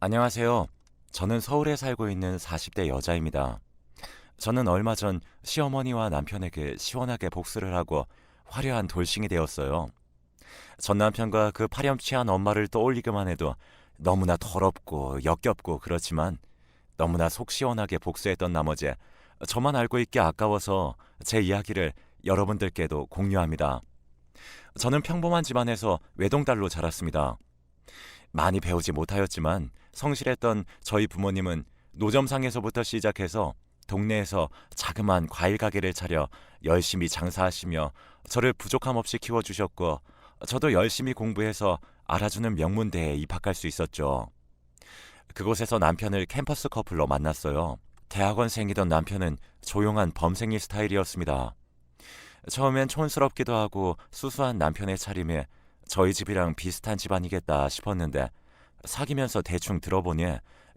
안녕하세요. 저는 서울에 살고 있는 40대 여자입니다. 저는 얼마 전 시어머니와 남편에게 시원하게 복수를 하고 화려한 돌싱이 되었어요. 전 남편과 그 파렴치한 엄마를 떠올리기만 해도 너무나 더럽고 역겹고 그렇지만 너무나 속 시원하게 복수했던 나머지 저만 알고 있기 아까워서 제 이야기를 여러분들께도 공유합니다. 저는 평범한 집안에서 외동딸로 자랐습니다. 많이 배우지 못하였지만 성실했던 저희 부모님은 노점상에서부터 시작해서 동네에서 자그마한 과일 가게를 차려 열심히 장사하시며 저를 부족함 없이 키워주셨고, 저도 열심히 공부해서 알아주는 명문대에 입학할 수 있었죠. 그곳에서 남편을 캠퍼스 커플로 만났어요. 대학원생이던 남편은 조용한 범생이 스타일이었습니다. 처음엔 촌스럽기도 하고 수수한 남편의 차림에 저희 집이랑 비슷한 집안이겠다 싶었는데, 사귀면서 대충 들어보니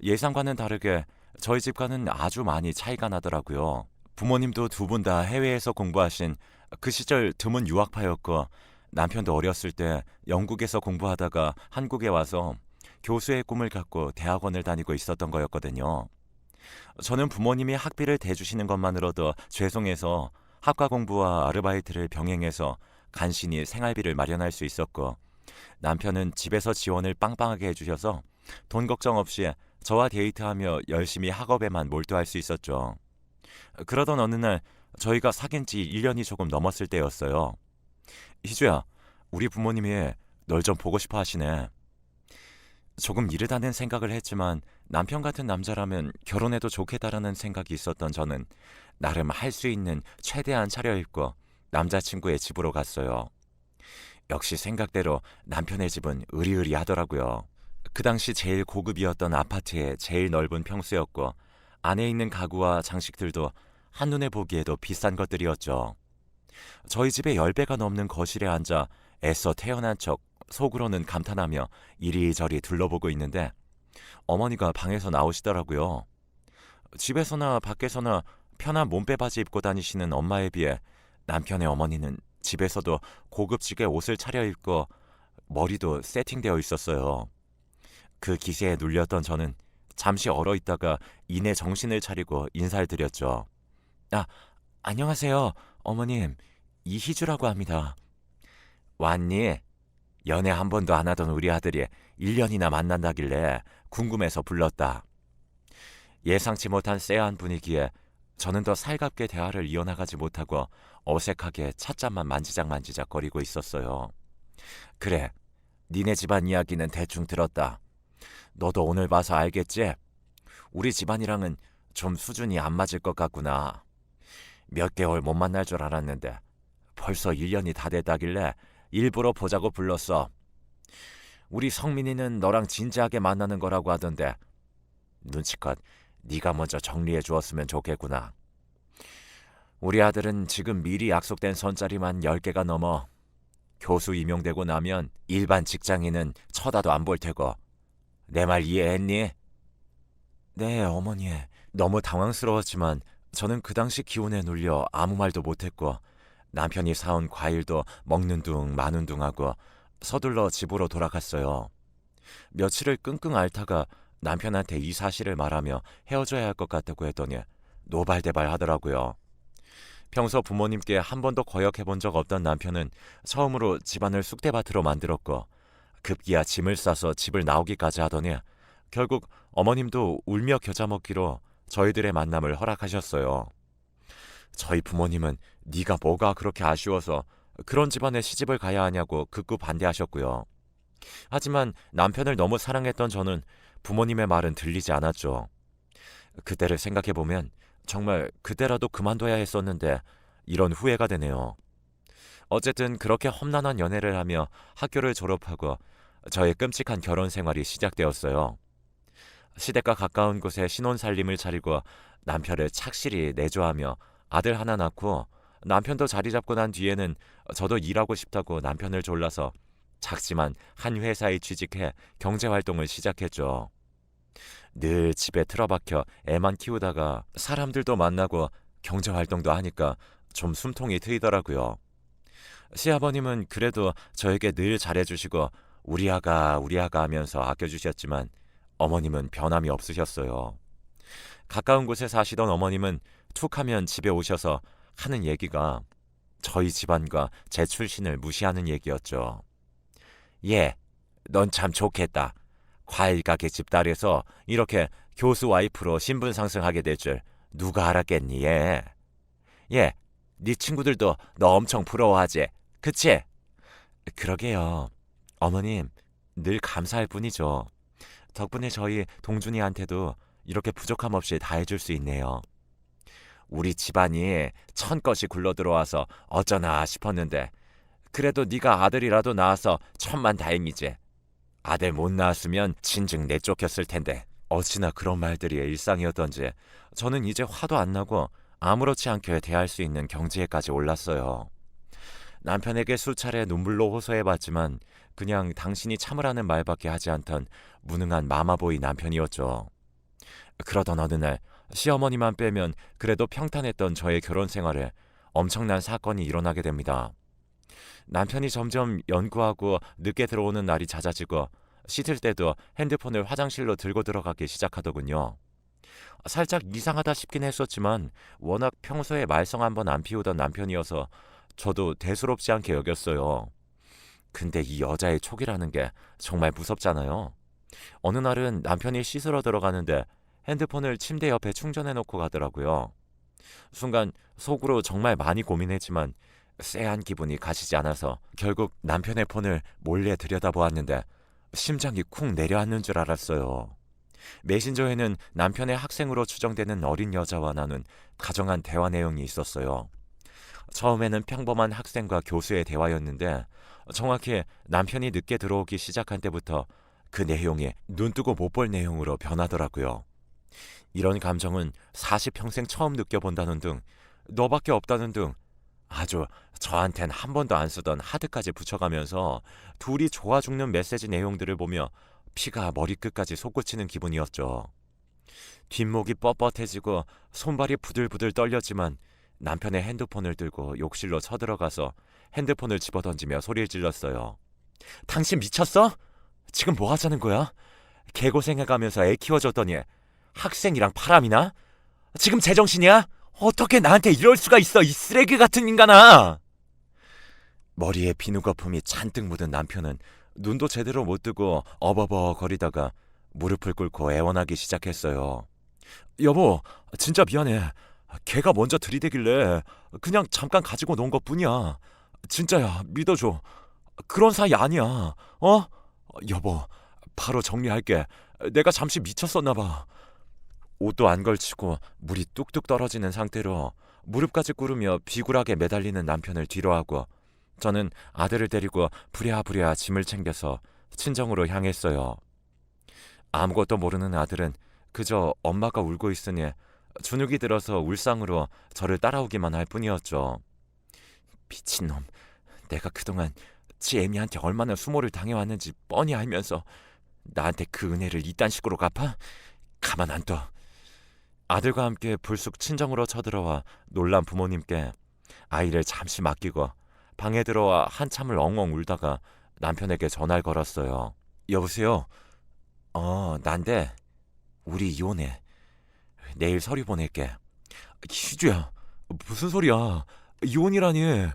예상과는 다르게 저희 집과는 아주 많이 차이가 나더라고요. 부모님도 두 분 다 해외에서 공부하신 그 시절 드문 유학파였고, 남편도 어렸을 때 영국에서 공부하다가 한국에 와서 교수의 꿈을 갖고 대학원을 다니고 있었던 거였거든요. 저는 부모님이 학비를 대주시는 것만으로도 죄송해서 학과 공부와 아르바이트를 병행해서 간신히 생활비를 마련할 수 있었고, 남편은 집에서 지원을 빵빵하게 해주셔서 돈 걱정 없이 저와 데이트하며 열심히 학업에만 몰두할 수 있었죠. 그러던 어느 날 저희가 사귄 지 1년이 조금 넘었을 때였어요. 희주야, 우리 부모님이 널 좀 보고 싶어 하시네. 조금 이르다는 생각을 했지만 남편 같은 남자라면 결혼해도 좋겠다라는 생각이 있었던 저는 나름 할 수 있는 최대한 차려입고 남자친구의 집으로 갔어요. 역시 생각대로 남편의 집은 으리으리하더라고요. 그 당시 제일 고급이었던 아파트의 제일 넓은 평수였고, 안에 있는 가구와 장식들도 한눈에 보기에도 비싼 것들이었죠. 저희 집의 10배가 넘는 거실에 앉아 애써 태어난 척 속으로는 감탄하며 이리저리 둘러보고 있는데, 어머니가 방에서 나오시더라고요. 집에서나 밖에서나 편한 몸빼 바지 입고 다니시는 엄마에 비해 남편의 어머니는 집에서도 고급지게 옷을 차려입고 머리도 세팅되어 있었어요. 그 기세에 눌렸던 저는 잠시 얼어있다가 이내 정신을 차리고 인사를 드렸죠. 아, 안녕하세요, 어머님. 이희주라고 합니다. 왔니? 연애 한 번도 안 하던 우리 아들이 1년이나 만난다길래 궁금해서 불렀다. 예상치 못한 쎄한 분위기에 저는 더 살갑게 대화를 이어나가지 못하고 어색하게 찻잔만 만지작만지작 거리고 있었어요. 그래, 니네 집안 이야기는 대충 들었다. 너도 오늘 봐서 알겠지? 우리 집안이랑은 좀 수준이 안 맞을 것 같구나. 몇 개월 못 만날 줄 알았는데 벌써 1년이 다 됐다길래 일부러 보자고 불렀어. 우리 성민이는 너랑 진지하게 만나는 거라고 하던데 눈치껏 네가 먼저 정리해 주었으면 좋겠구나. 우리 아들은 지금 미리 약속된 선짜리만 10개가 넘어. 교수 임용되고 나면 일반 직장인은 쳐다도 안 볼 테고. 내 말 이해했니? 네, 어머니. 너무 당황스러웠지만 저는 그 당시 기운에 눌려 아무 말도 못했고, 남편이 사온 과일도 먹는 둥 마는 둥 하고 서둘러 집으로 돌아갔어요. 며칠을 끙끙 앓다가 남편한테 이 사실을 말하며 헤어져야 할 것 같다고 했더니 노발대발 하더라고요. 평소 부모님께 한 번도 거역해 본 적 없던 남편은 처음으로 집안을 쑥대밭으로 만들었고, 급기야 짐을 싸서 집을 나오기까지 하더니 결국 어머님도 울며 겨자 먹기로 저희들의 만남을 허락하셨어요. 저희 부모님은 네가 뭐가 그렇게 아쉬워서 그런 집안에 시집을 가야 하냐고 극구 반대하셨고요. 하지만 남편을 너무 사랑했던 저는 부모님의 말은 들리지 않았죠. 그때를 생각해보면 정말 그때라도 그만둬야 했었는데 이런 후회가 되네요. 어쨌든 그렇게 험난한 연애를 하며 학교를 졸업하고 저의 끔찍한 결혼 생활이 시작되었어요. 시댁과 가까운 곳에 신혼살림을 차리고 남편을 착실히 내조하며 아들 하나 낳고, 남편도 자리 잡고 난 뒤에는 저도 일하고 싶다고 남편을 졸라서 작지만 한 회사에 취직해 경제활동을 시작했죠. 늘 집에 틀어박혀 애만 키우다가 사람들도 만나고 경제활동도 하니까 좀 숨통이 트이더라고요. 시아버님은 그래도 저에게 늘 잘해주시고 우리 아가 하면서 아껴주셨지만, 어머님은 변함이 없으셨어요. 가까운 곳에 사시던 어머님은 툭 하면 집에 오셔서 하는 얘기가 저희 집안과 제 출신을 무시하는 얘기였죠. 예, 넌 참 좋겠다. 과일 가게 집딸에서 이렇게 교수 와이프로 신분 상승하게 될 줄 누가 알았겠니, 예. 예, 네 친구들도 너 엄청 부러워하지, 그치? 그러게요. 어머님, 늘 감사할 뿐이죠. 덕분에 저희 동준이한테도 이렇게 부족함 없이 다 해줄 수 있네요. 우리 집안이 천것이 굴러들어와서 어쩌나 싶었는데 그래도 네가 아들이라도 낳아서 천만다행이지. 아들 못 낳았으면 진즉 내쫓겼을 텐데. 어찌나 그런 말들이 일상이었던지 저는 이제 화도 안 나고 아무렇지 않게 대할 수 있는 경지에까지 올랐어요. 남편에게 수차례 눈물로 호소해봤지만 그냥 당신이 참으라는 말밖에 하지 않던 무능한 마마보이 남편이었죠. 그러던 어느 날 시어머니만 빼면 그래도 평탄했던 저의 결혼 생활에 엄청난 사건이 일어나게 됩니다. 남편이 점점 연구하고 늦게 들어오는 날이 잦아지고 씻을 때도 핸드폰을 화장실로 들고 들어가기 시작하더군요. 살짝 이상하다 싶긴 했었지만 워낙 평소에 말썽 한번 안 피우던 남편이어서 저도 대수롭지 않게 여겼어요. 근데 이 여자의 촉이라는 게 정말 무섭잖아요. 어느 날은 남편이 씻으러 들어가는데 핸드폰을 침대 옆에 충전해놓고 가더라고요. 순간 속으로 정말 많이 고민했지만 쎄한 기분이 가시지 않아서 결국 남편의 폰을 몰래 들여다보았는데 심장이 쿵 내려앉는 줄 알았어요. 메신저에는 남편의 학생으로 추정되는 어린 여자와 나눈 가정한 대화 내용이 있었어요. 처음에는 평범한 학생과 교수의 대화였는데 정확히 남편이 늦게 들어오기 시작한 때부터 그 내용이 눈뜨고 못 볼 내용으로 변하더라고요. 이런 감정은 40평생 처음 느껴본다는 등 너밖에 없다는 등 아주 저한텐 한 번도 안 쓰던 하드까지 붙여가면서 둘이 좋아 죽는 메시지 내용들을 보며 피가 머리끝까지 솟구치는 기분이었죠. 뒷목이 뻣뻣해지고 손발이 부들부들 떨렸지만 남편의 핸드폰을 들고 욕실로 쳐들어가서 핸드폰을 집어던지며 소리를 질렀어요. 당신 미쳤어? 지금 뭐 하자는 거야? 개고생해가면서 애 키워줬더니 학생이랑 바람이나? 지금 제정신이야? 어떻게 나한테 이럴 수가 있어, 이 쓰레기 같은 인간아! 머리에 비누거품이 잔뜩 묻은 남편은 눈도 제대로 못 뜨고 어버버 거리다가 무릎을 꿇고 애원하기 시작했어요. 여보, 진짜 미안해. 걔가 먼저 들이대길래 그냥 잠깐 가지고 논 것뿐이야. 진짜야, 믿어줘. 그런 사이 아니야. 어? 여보, 바로 정리할게. 내가 잠시 미쳤었나 봐. 옷도 안 걸치고 물이 뚝뚝 떨어지는 상태로 무릎까지 꿇으며 비굴하게 매달리는 남편을 뒤로하고 저는 아들을 데리고 부랴부랴 짐을 챙겨서 친정으로 향했어요. 아무것도 모르는 아들은 그저 엄마가 울고 있으니 주눅이 들어서 울상으로 저를 따라오기만 할 뿐이었죠. 미친놈, 내가 그동안 지 애미한테 얼마나 수모를 당해왔는지 뻔히 알면서 나한테 그 은혜를 이딴 식으로 갚아? 가만 안 둬. 아들과 함께 불쑥 친정으로 쳐들어와 놀란 부모님께 아이를 잠시 맡기고 방에 들어와 한참을 엉엉 울다가 남편에게 전화를 걸었어요. 여보세요? 난데 우리 이혼해. 내일 서류 보낼게. 희주야, 무슨 소리야? 이혼이라니.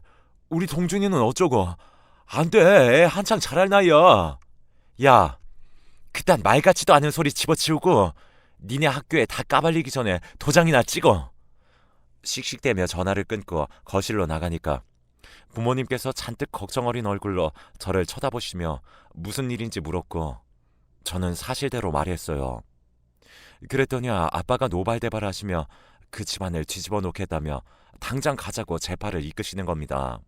우리 동준이는 어쩌고? 안 돼, 애 한창 자랄 나이야. 야, 그딴 말 같지도 않은 소리 집어치우고 니네 학교에 다 까발리기 전에 도장이나 찍어. 씩씩대며 전화를 끊고 거실로 나가니까 부모님께서 잔뜩 걱정 어린 얼굴로 저를 쳐다보시며 무슨 일인지 물었고 저는 사실대로 말했어요. 그랬더니 아빠가 노발대발하시며 그 집안을 뒤집어 놓겠다며 당장 가자고 제 팔을 이끄시는 겁니다.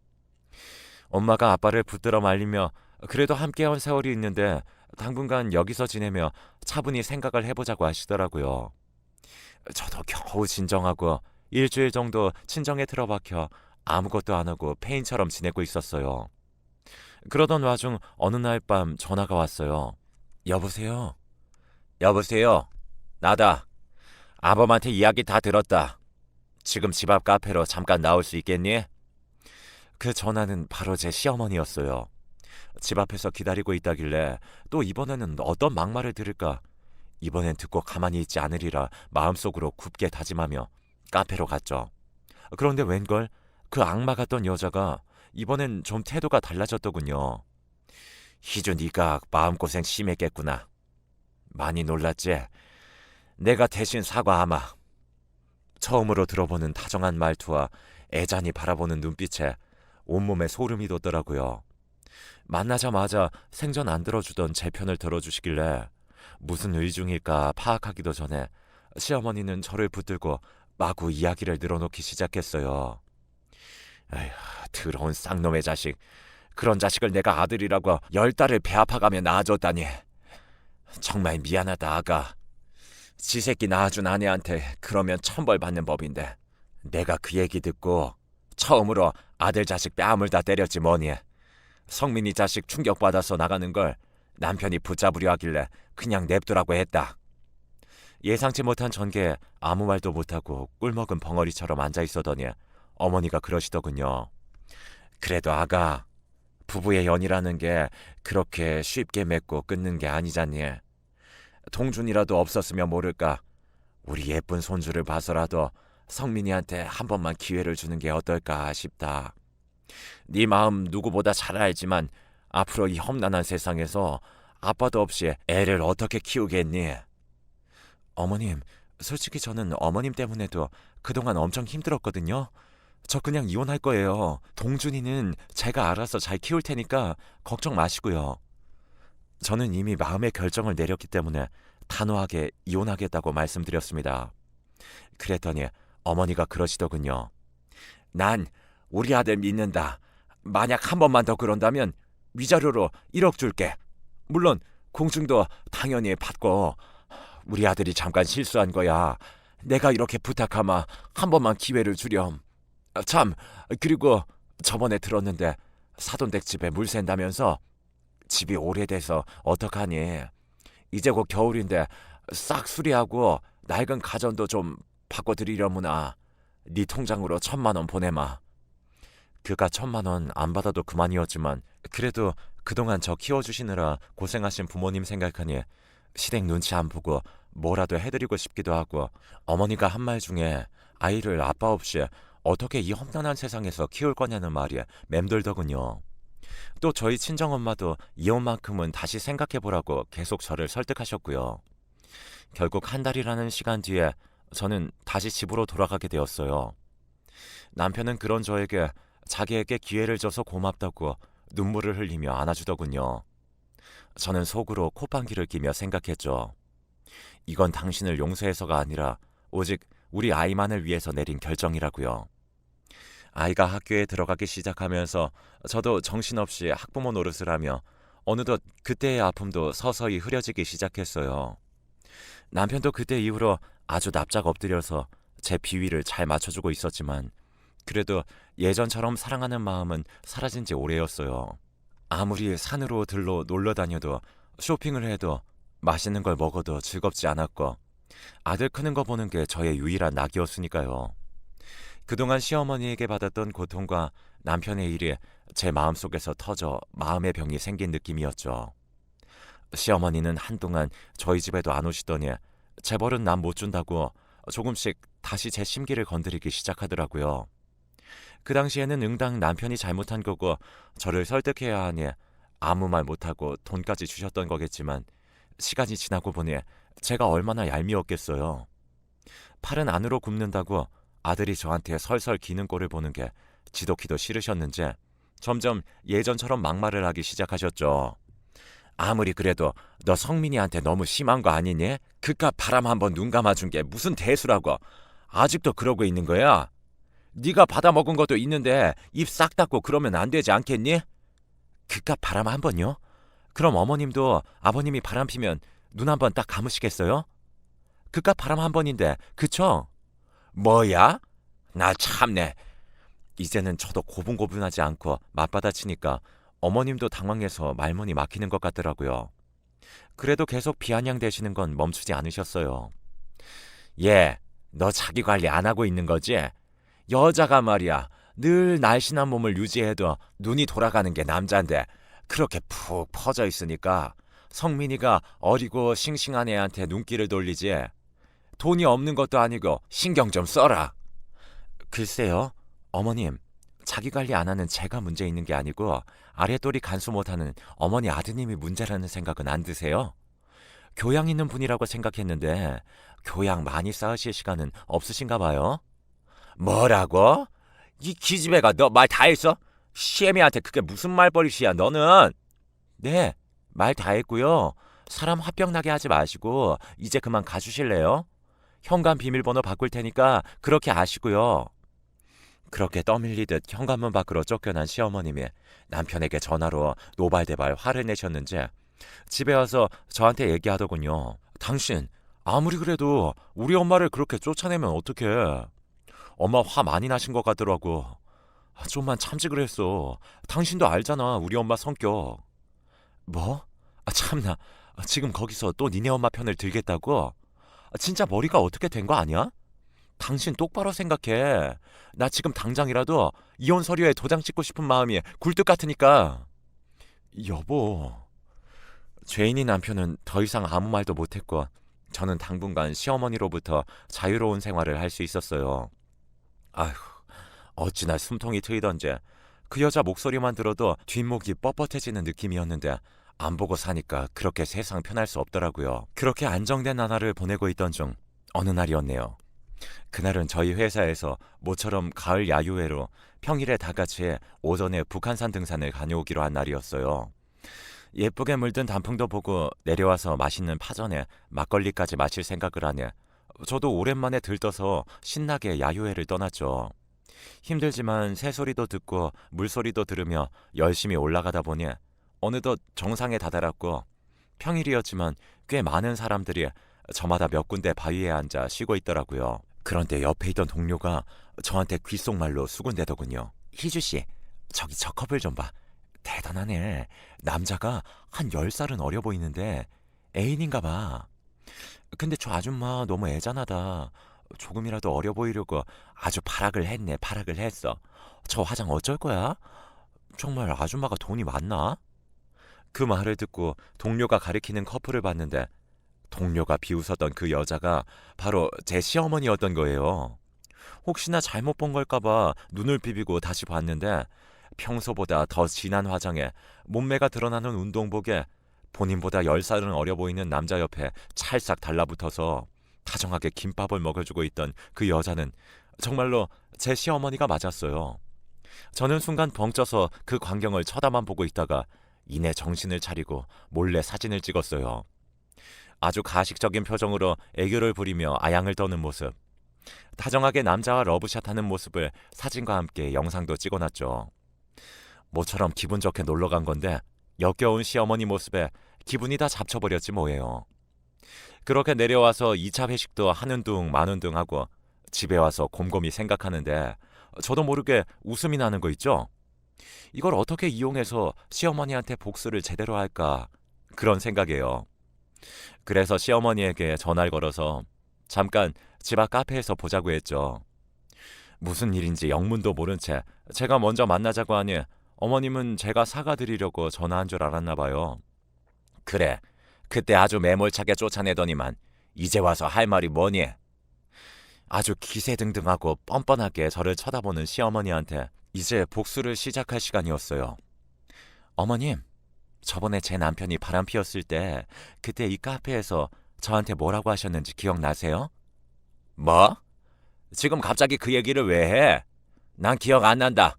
엄마가 아빠를 붙들어 말리며 그래도 함께한 세월이 있는데 당분간 여기서 지내며 차분히 생각을 해보자고 하시더라고요. 저도 겨우 진정하고 일주일 정도 친정에 틀어박혀 아무것도 안 하고 폐인처럼 지내고 있었어요. 그러던 와중 어느 날 밤 전화가 왔어요. 여보세요? 여보세요? 나다. 아범한테 이야기 다 들었다. 지금 집 앞 카페로 잠깐 나올 수 있겠니? 그 전화는 바로 제 시어머니였어요. 집 앞에서 기다리고 있다길래 또 이번에는 어떤 막말을 들을까 이번엔 듣고 가만히 있지 않으리라 마음속으로 굳게 다짐하며 카페로 갔죠. 그런데 웬걸 그 악마 같던 여자가 이번엔 좀 태도가 달라졌더군요. 희주 네가 마음고생 심했겠구나. 많이 놀랐지? 내가 대신 사과하마. 처음으로 들어보는 다정한 말투와 애잔히 바라보는 눈빛에 온몸에 소름이 돋더라고요. 만나자마자 생전 안 들어주던 제 편을 들어주시길래 무슨 의중일까 파악하기도 전에 시어머니는 저를 붙들고 마구 이야기를 늘어놓기 시작했어요. 에휴, 더러운 쌍놈의 자식. 그런 자식을 내가 아들이라고 10달을 배 아파가며 낳아줬다니. 정말 미안하다 아가. 지 새끼 낳아준 아내한테 그러면 천벌 받는 법인데 내가 그 얘기 듣고 처음으로 아들 자식 뺨을 다 때렸지 뭐니. 성민이 자식 충격받아서 나가는 걸 남편이 붙잡으려 하길래 그냥 냅두라고 했다. 예상치 못한 전개에 아무 말도 못하고 꿀먹은 벙어리처럼 앉아있어더니 어머니가 그러시더군요. 그래도 아가, 부부의 연이라는 게 그렇게 쉽게 맺고 끊는 게 아니잖니. 동준이라도 없었으면 모를까. 우리 예쁜 손주를 봐서라도 성민이한테 한 번만 기회를 주는 게 어떨까 싶다. 네 마음 누구보다 잘 알지만 앞으로 이 험난한 세상에서 아빠도 없이 애를 어떻게 키우겠니? 어머님, 솔직히 저는 어머님 때문에도 그동안 엄청 힘들었거든요. 저 그냥 이혼할 거예요. 동준이는 제가 알아서 잘 키울 테니까 걱정 마시고요. 저는 이미 마음의 결정을 내렸기 때문에 단호하게 이혼하겠다고 말씀드렸습니다. 그랬더니 어머니가 그러시더군요. 난 우리 아들 믿는다. 만약 한 번만 더 그런다면 위자료로 1억 줄게. 물론 공증도 당연히 받고. 우리 아들이 잠깐 실수한 거야. 내가 이렇게 부탁하마 한 번만 기회를 주렴. 참, 그리고 저번에 들었는데 사돈댁 집에 물 샌다면서. 집이 오래돼서 어떡하니. 이제 곧 겨울인데 싹 수리하고 낡은 가전도 좀 바꿔드리려무나. 네 통장으로 1,000만 원 보내마. 그가 1,000만 원 안 받아도 그만이었지만 그래도 그동안 저 키워주시느라 고생하신 부모님 생각하니 시댁 눈치 안 보고 뭐라도 해드리고 싶기도 하고, 어머니가 한 말 중에 아이를 아빠 없이 어떻게 이 험난한 세상에서 키울 거냐는 말이 맴돌더군요. 또 저희 친정엄마도 이혼만큼은 다시 생각해보라고 계속 저를 설득하셨고요. 결국 한 달이라는 시간 뒤에 저는 다시 집으로 돌아가게 되었어요. 남편은 그런 저에게 자기에게 기회를 줘서 고맙다고 눈물을 흘리며 안아주더군요. 저는 속으로 콧방귀를 끼며 생각했죠. 이건 당신을 용서해서가 아니라 오직 우리 아이만을 위해서 내린 결정이라고요. 아이가 학교에 들어가기 시작하면서 저도 정신없이 학부모 노릇을 하며 어느덧 그때의 아픔도 서서히 흐려지기 시작했어요. 남편도 그때 이후로 아주 납작 엎드려서 제 비위를 잘 맞춰주고 있었지만 그래도 예전처럼 사랑하는 마음은 사라진 지 오래였어요. 아무리 산으로 들로 놀러 다녀도 쇼핑을 해도 맛있는 걸 먹어도 즐겁지 않았고 아들 크는 거 보는 게 저의 유일한 낙이었으니까요. 그동안 시어머니에게 받았던 고통과 남편의 일이 제 마음속에서 터져 마음의 병이 생긴 느낌이었죠. 시어머니는 한동안 저희 집에도 안 오시더니 재벌은 남 못 준다고 조금씩 다시 제 심기를 건드리기 시작하더라고요. 그 당시에는 응당 남편이 잘못한 거고 저를 설득해야 하니 아무 말 못하고 돈까지 주셨던 거겠지만 시간이 지나고 보니 제가 얼마나 얄미웠겠어요. 팔은 안으로 굽는다고 아들이 저한테 설설 기는 꼴을 보는 게 지독히도 싫으셨는지 점점 예전처럼 막말을 하기 시작하셨죠. 아무리 그래도 너 성민이한테 너무 심한 거 아니니? 그깟 바람 한번 눈 감아준 게 무슨 대수라고 아직도 그러고 있는 거야? 네가 받아먹은 것도 있는데 입 싹 닫고 그러면 안 되지 않겠니? 그깟 바람 한 번요? 그럼 어머님도 아버님이 바람 피면 눈 한 번 딱 감으시겠어요? 그깟 바람 한 번인데 그쵸? 뭐야? 나 참네. 이제는 저도 고분고분하지 않고 맞받아치니까 어머님도 당황해서 말문이 막히는 것 같더라고요. 그래도 계속 비아냥대시는 건 멈추지 않으셨어요. 얘, 너 자기 관리 안 하고 있는 거지? 여자가 말이야 늘 날씬한 몸을 유지해도 눈이 돌아가는 게 남잔데 그렇게 푹 퍼져 있으니까 성민이가 어리고 싱싱한 애한테 눈길을 돌리지. 돈이 없는 것도 아니고 신경 좀 써라. 글쎄요, 어머님. 자기 관리 안 하는 제가 문제 있는 게 아니고 아랫돌이 간수 못하는 어머니 아드님이 문제라는 생각은 안 드세요? 교양 있는 분이라고 생각했는데 교양 많이 쌓으실 시간은 없으신가 봐요. 뭐라고? 이 기집애가 너 말 다 했어? 시애미한테 그게 무슨 말버릇이야 너는? 네, 말 다 했고요. 사람 화병 나게 하지 마시고 이제 그만 가주실래요? 현관 비밀번호 바꿀 테니까 그렇게 아시고요. 그렇게 떠밀리듯 현관문 밖으로 쫓겨난 시어머님이 남편에게 전화로 노발대발 화를 내셨는지 집에 와서 저한테 얘기하더군요. 당신 아무리 그래도 우리 엄마를 그렇게 쫓아내면 어떡해. 엄마 화 많이 나신 것 같더라고. 좀만 참지 그랬어. 당신도 알잖아 우리 엄마 성격. 뭐? 참나. 지금 거기서 또 니네 엄마 편을 들겠다고? 진짜 머리가 어떻게 된 거 아니야? 당신 똑바로 생각해. 나 지금 당장이라도 이혼 서류에 도장 찍고 싶은 마음이 굴뚝 같으니까. 여보. 죄인인 남편은 더 이상 아무 말도 못했고 저는 당분간 시어머니로부터 자유로운 생활을 할 수 있었어요. 아휴, 어찌나 숨통이 트이던지 그 여자 목소리만 들어도 뒷목이 뻣뻣해지는 느낌이었는데 안 보고 사니까 그렇게 세상 편할 수 없더라고요. 그렇게 안정된 나날을 보내고 있던 중 어느 날이었네요. 그날은 저희 회사에서 모처럼 가을 야유회로 평일에 다 같이 오전에 북한산 등산을 다녀오기로 한 날이었어요. 예쁘게 물든 단풍도 보고 내려와서 맛있는 파전에 막걸리까지 마실 생각을 하니 저도 오랜만에 들떠서 신나게 야유회를 떠났죠. 힘들지만 새소리도 듣고 물소리도 들으며 열심히 올라가다 보니 어느덧 정상에 다다랐고 평일이었지만 꽤 많은 사람들이 저마다 몇 군데 바위에 앉아 쉬고 있더라고요. 그런데 옆에 있던 동료가 저한테 귓속말로 수군대더군요. 희주씨, 저기 저 커플 좀 봐. 대단하네. 남자가 한 10살은 어려 보이는데 애인인가 봐. 근데 저 아줌마 너무 애잔하다. 조금이라도 어려 보이려고 아주 발악을 했네. 발악을 했어. 저 화장 어쩔 거야? 정말 아줌마가 돈이 많나? 그 말을 듣고 동료가 가리키는 커플을 봤는데 동료가 비웃었던 그 여자가 바로 제 시어머니였던 거예요. 혹시나 잘못 본 걸까봐 눈을 비비고 다시 봤는데 평소보다 더 진한 화장에 몸매가 드러나는 운동복에 본인보다 10살은 어려 보이는 남자 옆에 찰싹 달라붙어서 다정하게 김밥을 먹여주고 있던 그 여자는 정말로 제 시어머니가 맞았어요. 저는 순간 벙쪄서 그 광경을 쳐다만 보고 있다가 이내 정신을 차리고 몰래 사진을 찍었어요. 아주 가식적인 표정으로 애교를 부리며 아양을 떠는 모습, 다정하게 남자와 러브샷하는 모습을 사진과 함께 영상도 찍어놨죠. 모처럼 기분 좋게 놀러간 건데 역겨운 시어머니 모습에 기분이 다 잡쳐버렸지 뭐예요. 그렇게 내려와서 2차 회식도 하는 둥 마는 둥 하고 집에 와서 곰곰이 생각하는데 저도 모르게 웃음이 나는 거 있죠. 이걸 어떻게 이용해서 시어머니한테 복수를 제대로 할까 그런 생각이에요. 그래서 시어머니에게 전화를 걸어서 잠깐 집 앞 카페에서 보자고 했죠. 무슨 일인지 영문도 모른 채 제가 먼저 만나자고 하니 어머님은 제가 사과드리려고 전화한 줄 알았나 봐요. 그래, 그때 아주 매몰차게 쫓아내더니만 이제 와서 할 말이 뭐니? 아주 기세등등하고 뻔뻔하게 저를 쳐다보는 시어머니한테 이제 복수를 시작할 시간이었어요. 어머님, 저번에 제 남편이 바람 피웠을 때 그때 이 카페에서 저한테 뭐라고 하셨는지 기억나세요? 뭐? 지금 갑자기 그 얘기를 왜 해? 난 기억 안 난다.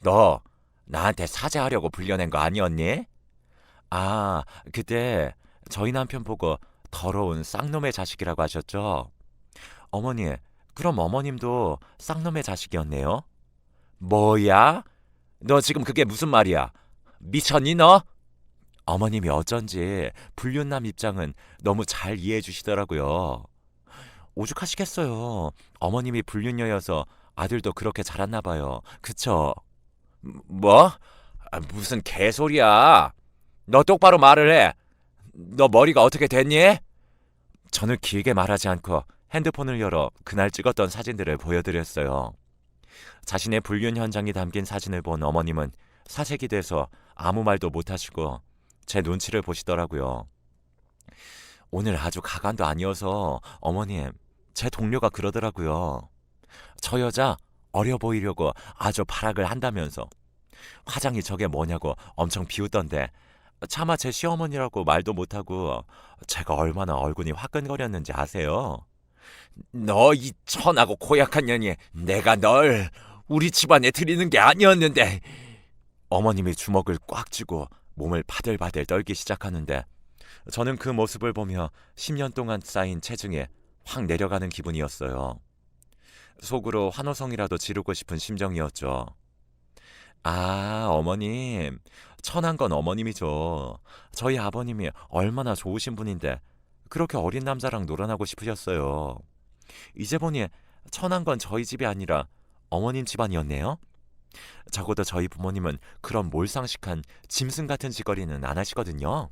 너 나한테 사죄하려고 불려낸 거 아니었니? 아, 그때 저희 남편 보고 더러운 쌍놈의 자식이라고 하셨죠? 어머니, 그럼 어머님도 쌍놈의 자식이었네요? 뭐야? 너 지금 그게 무슨 말이야? 미쳤니 너? 어머님이 어쩐지 불륜남 입장은 너무 잘 이해해 주시더라고요. 오죽하시겠어요. 어머님이 불륜녀여서 아들도 그렇게 자랐나 봐요. 그쵸? 뭐? 무슨 개소리야. 너 똑바로 말을 해. 너 머리가 어떻게 됐니? 저는 길게 말하지 않고 핸드폰을 열어 그날 찍었던 사진들을 보여드렸어요. 자신의 불륜 현장이 담긴 사진을 본 어머님은 사색이 돼서 아무 말도 못하시고 제 눈치를 보시더라고요. 오늘 아주 가관도 아니어서 어머님, 제 동료가 그러더라고요. 저 여자 어려 보이려고 아주 발악을 한다면서 화장이 저게 뭐냐고 엄청 비웃던데 차마 제 시어머니라고 말도 못하고 제가 얼마나 얼굴이 화끈거렸는지 아세요? 너 이 천하고 고약한 년이 내가 널 우리 집안에 들이는 게 아니었는데 어머님이 주먹을 꽉 쥐고 몸을 바들바들 떨기 시작하는데 저는 그 모습을 보며 10년 동안 쌓인 체중이 확 내려가는 기분이었어요. 속으로 환호성이라도 지르고 싶은 심정이었죠. 아, 어머님. 천한 건 어머님이죠. 저희 아버님이 얼마나 좋으신 분인데 그렇게 어린 남자랑 놀아나고 싶으셨어요. 이제 보니 천한 건 저희 집이 아니라 어머님 집안이었네요. 적어도 저희 부모님은 그런 몰상식한 짐승 같은 짓거리는 안 하시거든요.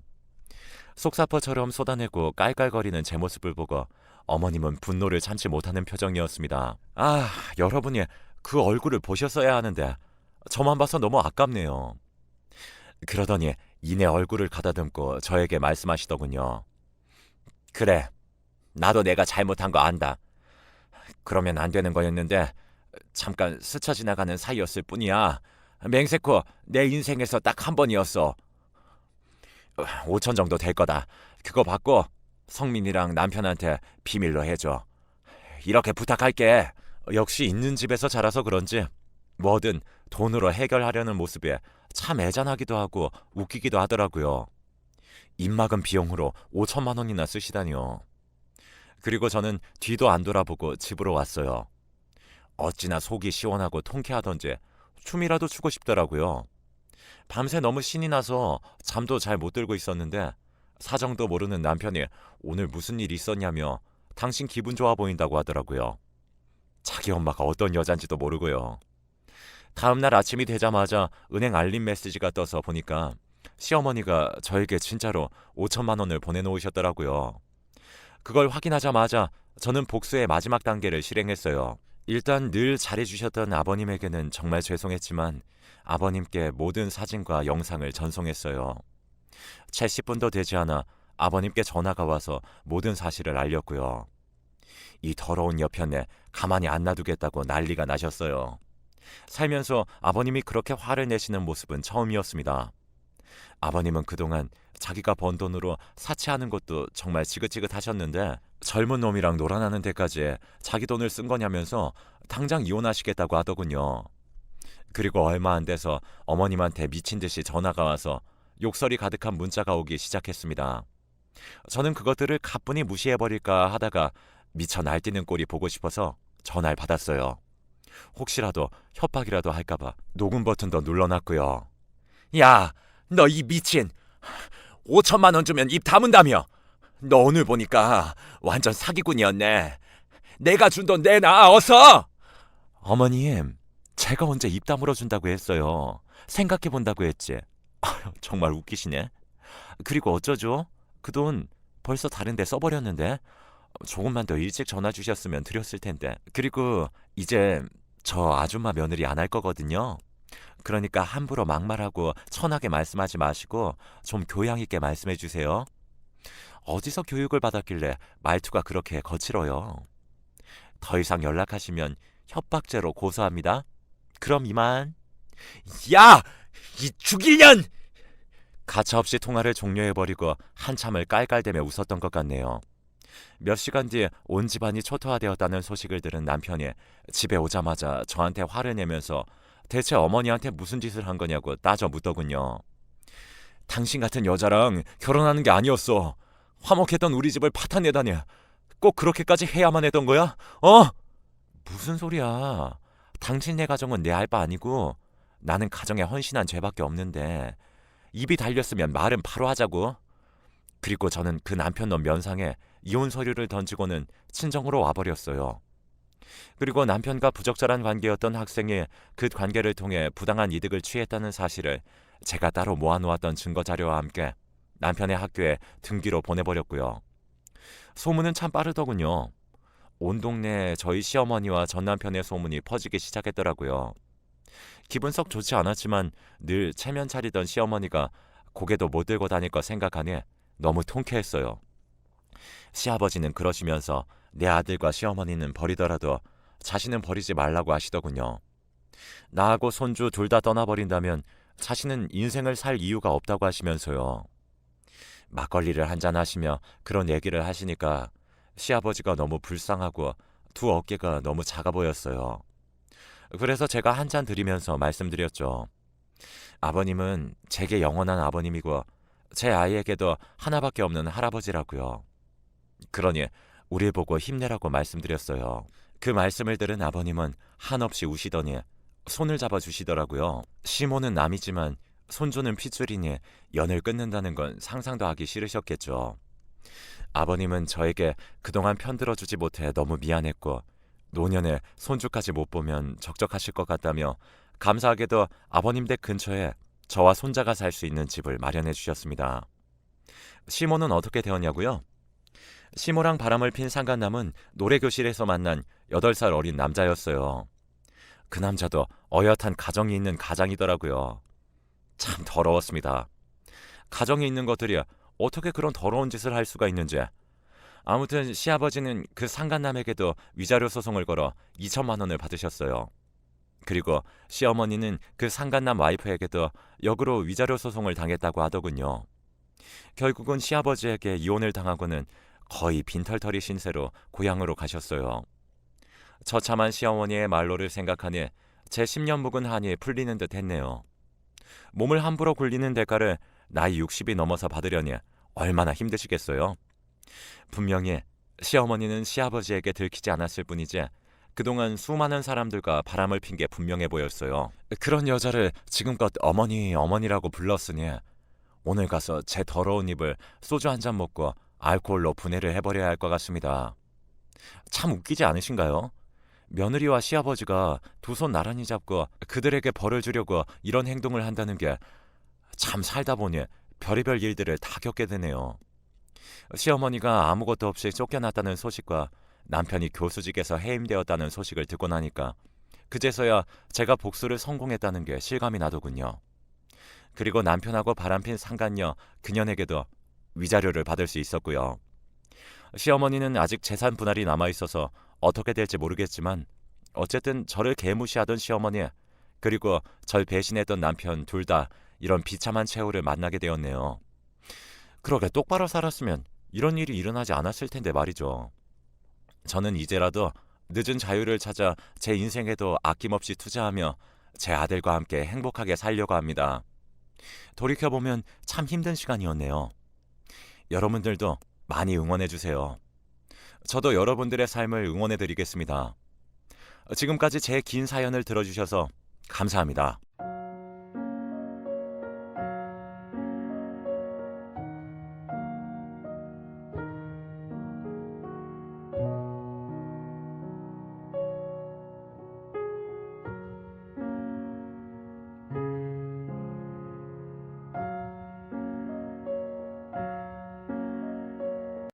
속사포처럼 쏟아내고 깔깔거리는 제 모습을 보고 어머님은 분노를 참지 못하는 표정이었습니다. 아, 여러분이 그 얼굴을 보셨어야 하는데 저만 봐서 너무 아깝네요. 그러더니 이내 얼굴을 가다듬고 저에게 말씀하시더군요. 그래, 나도 내가 잘못한 거 안다. 그러면 안 되는 거였는데 잠깐 스쳐 지나가는 사이였을 뿐이야. 맹세코 내 인생에서 딱 한 번이었어. 5천 정도 될 거다. 그거 받고 성민이랑 남편한테 비밀로 해줘. 이렇게 부탁할게. 역시 있는 집에서 자라서 그런지 뭐든 돈으로 해결하려는 모습에 참 애잔하기도 하고 웃기기도 하더라고요. 입막은 비용으로 5천만 원이나 쓰시다니요. 그리고 저는 뒤도 안 돌아보고 집으로 왔어요. 어찌나 속이 시원하고 통쾌하던지 춤이라도 추고 싶더라고요. 밤새 너무 신이 나서 잠도 잘 못 들고 있었는데 사정도 모르는 남편이 오늘 무슨 일 있었냐며 당신 기분 좋아 보인다고 하더라고요. 자기 엄마가 어떤 여잔지도 모르고요. 다음날 아침이 되자마자 은행 알림 메시지가 떠서 보니까 시어머니가 저에게 진짜로 5천만 원을 보내놓으셨더라고요. 그걸 확인하자마자 저는 복수의 마지막 단계를 실행했어요. 일단 늘 잘해주셨던 아버님에게는 정말 죄송했지만 아버님께 모든 사진과 영상을 전송했어요. 채 10분도 되지 않아 아버님께 전화가 와서 모든 사실을 알렸고요. 이 더러운 여편네 가만히 안 놔두겠다고 난리가 나셨어요. 살면서 아버님이 그렇게 화를 내시는 모습은 처음이었습니다. 아버님은 그동안 자기가 번 돈으로 사치하는 것도 정말 지긋지긋하셨는데 젊은 놈이랑 놀아나는 데까지 자기 돈을 쓴 거냐면서 당장 이혼하시겠다고 하더군요. 그리고 얼마 안 돼서 어머님한테 미친 듯이 전화가 와서 욕설이 가득한 문자가 오기 시작했습니다. 저는 그것들을 가뿐히 무시해버릴까 하다가 미쳐 날뛰는 꼴이 보고 싶어서 전화를 받았어요. 혹시라도 협박이라도 할까봐 녹음 버튼도 눌러놨고요. 야, 너 이 미친! 5천만 원 주면 입 다문다며! 너 오늘 보니까 완전 사기꾼이었네. 내가 준 돈 내놔, 어서! 어머님, 제가 언제 입 다물어 준다고 했어요. 생각해 본다고 했지. 아유, 정말 웃기시네. 그리고 어쩌죠? 그 돈 벌써 다른 데 써버렸는데 조금만 더 일찍 전화 주셨으면 드렸을 텐데. 그리고 이제 저 아줌마 며느리 안 할 거거든요. 그러니까 함부로 막말하고 천하게 말씀하지 마시고 좀 교양 있게 말씀해 주세요. 어디서 교육을 받았길래 말투가 그렇게 거칠어요. 더 이상 연락하시면 협박죄로 고소합니다. 그럼 이만. 야! 이 죽일년! 가차없이 통화를 종료해버리고 한참을 깔깔대며 웃었던 것 같네요. 몇 시간 뒤에 온 집안이 초토화되었다는 소식을 들은 남편이 집에 오자마자 저한테 화를 내면서 대체 어머니한테 무슨 짓을 한 거냐고 따져 묻더군요. 당신 같은 여자랑 결혼하는 게 아니었어. 화목했던 우리 집을 파탄내다니. 꼭 그렇게까지 해야만 했던 거야? 어? 무슨 소리야. 당신네 가정은 내 알 바 아니고 나는 가정에 헌신한 죄밖에 없는데 입이 달렸으면 말은 바로 하자고. 그리고 저는 그 남편놈 면상에 이혼 서류를 던지고는 친정으로 와버렸어요. 그리고 남편과 부적절한 관계였던 학생이 그 관계를 통해 부당한 이득을 취했다는 사실을 제가 따로 모아놓았던 증거자료와 함께 남편의 학교에 등기로 보내버렸고요. 소문은 참 빠르더군요. 온 동네에 저희 시어머니와 전 남편의 소문이 퍼지기 시작했더라고요. 기분 썩 좋지 않았지만 늘 체면 차리던 시어머니가 고개도 못 들고 다닐 거 생각하니 너무 통쾌했어요. 시아버지는 그러시면서 내 아들과 시어머니는 버리더라도 자신은 버리지 말라고 하시더군요. 나하고 손주 둘 다 떠나버린다면 자신은 인생을 살 이유가 없다고 하시면서요. 막걸리를 한잔 하시며 그런 얘기를 하시니까 시아버지가 너무 불쌍하고 두 어깨가 너무 작아 보였어요. 그래서 제가 한 잔 드리면서 말씀드렸죠. 아버님은 제게 영원한 아버님이고 제 아이에게도 하나밖에 없는 할아버지라고요. 그러니 우리 보고 힘내라고 말씀드렸어요. 그 말씀을 들은 아버님은 한없이 우시더니 손을 잡아주시더라고요. 시모는 남이지만 손주는 핏줄이니 연을 끊는다는 건 상상도 하기 싫으셨겠죠. 아버님은 저에게 그동안 편들어주지 못해 너무 미안했고 노년에 손주까지 못 보면 적적하실 것 같다며 감사하게도 아버님 댁 근처에 저와 손자가 살 수 있는 집을 마련해 주셨습니다. 시모는 어떻게 되었냐고요? 시모랑 바람을 핀 상간남은 노래교실에서 만난 8살 어린 남자였어요. 그 남자도 어엿한 가정이 있는 가장이더라고요. 참 더러웠습니다. 가정이 있는 것들이 어떻게 그런 더러운 짓을 할 수가 있는지. 아무튼 시아버지는 그 상간남에게도 위자료 소송을 걸어 2천만 원을 받으셨어요. 그리고 시어머니는 그 상간남 와이프에게도 역으로 위자료 소송을 당했다고 하더군요. 결국은 시아버지에게 이혼을 당하고는 거의 빈털터리 신세로 고향으로 가셨어요. 처참한 시어머니의 말로를 생각하니 제 10년 묵은 한이 풀리는 듯 했네요. 몸을 함부로 굴리는 대가를 나이 60이 넘어서 받으려니 얼마나 힘드시겠어요? 분명히 시어머니는 시아버지에게 들키지 않았을 뿐이지 그동안 수많은 사람들과 바람을 핀 게 분명해 보였어요. 그런 여자를 지금껏 어머니라고 불렀으니 오늘 가서 제 더러운 입을 소주 한 잔 먹고 알코올로 분해를 해버려야 할 것 같습니다. 참 웃기지 않으신가요? 며느리와 시아버지가 두 손 나란히 잡고 그들에게 벌을 주려고 이런 행동을 한다는 게 참 살다 보니 별의별 일들을 다 겪게 되네요. 시어머니가 아무것도 없이 쫓겨났다는 소식과 남편이 교수직에서 해임되었다는 소식을 듣고 나니까 그제서야 제가 복수를 성공했다는 게 실감이 나더군요. 그리고 남편하고 바람핀 상간녀 그년에게도 위자료를 받을 수 있었고요. 시어머니는 아직 재산 분할이 남아있어서 어떻게 될지 모르겠지만 어쨌든 저를 개무시하던 시어머니 그리고 절 배신했던 남편 둘 다 이런 비참한 최후를 만나게 되었네요. 그러게 똑바로 살았으면 이런 일이 일어나지 않았을 텐데 말이죠. 저는 이제라도 늦은 자유를 찾아 제 인생에도 아낌없이 투자하며 제 아들과 함께 행복하게 살려고 합니다. 돌이켜보면 참 힘든 시간이었네요. 여러분들도 많이 응원해주세요. 저도 여러분들의 삶을 응원해드리겠습니다. 지금까지 제 긴 사연을 들어주셔서 감사합니다.